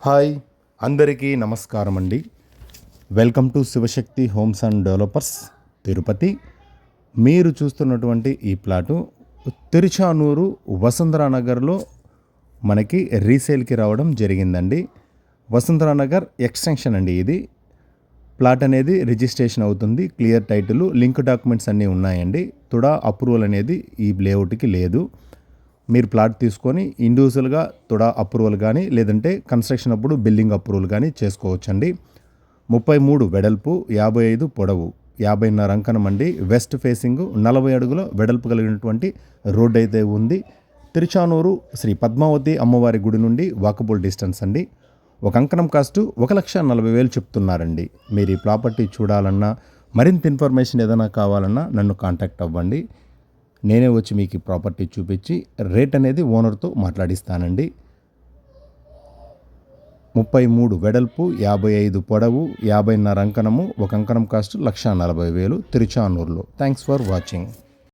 Hi అందరికీ నమస్కారం అండి. Welcome to Shivashakti homes and developers Tirupati. మీరు చూస్తున్నటువంటి ఈ ప్లాటు తిరుచానూరు వసుంధరా నగర్లో మనకి రీసేల్కి రావడం జరిగిందండి. వసుంధరా నగర్ ఎక్స్టెన్షన్ అండి. ఇది ప్లాట్ అనేది రిజిస్ట్రేషన్ అవుతుంది. క్లియర్ టైటిల్, లింక్ డాక్యుమెంట్స్ అన్నీ ఉన్నాయండి. తుడా అప్రూవల్ అనేది ఈ లేఅవుట్కి లేదు. మీరు ప్లాట్ తీసుకొని ఇండివిజువల్గా తుడా అప్రూవల్ కానీ లేదంటే కన్స్ట్రక్షన్ అప్పుడు బిల్డింగ్ అప్రూవల్ కానీ చేసుకోవచ్చండి. 33 వెడల్పు, 55 పొడవు, 50.5 అంకణం అండి. వెస్ట్ ఫేసింగ్ 40 అడుగుల వెడల్పు కలిగినటువంటి రోడ్ అయితే ఉంది. తిరుచానూరు శ్రీ పద్మావతి అమ్మవారి గుడి నుండి వాకబుల్ డిస్టెన్స్ అండి. ఒక అంకణం కాస్ట్ 1,40,000 చెప్తున్నారండి. మీరు ఈ ప్రాపర్టీ చూడాలన్నా, మరింత ఇన్ఫర్మేషన్ ఏదైనా కావాలన్నా నన్ను కాంటాక్ట్ అవ్వండి. నేనే వచ్చి మీకు ప్రాపర్టీ చూపించి రేట్ అనేది ఓనర్తో మాట్లాడిస్తానండి. 33 వెడల్పు, 55 పొడవు, 50.5 అంకణము. ఒక అంకణం కాస్ట్ 1,40,000 తిరుచానూరులో. Thanks for watching.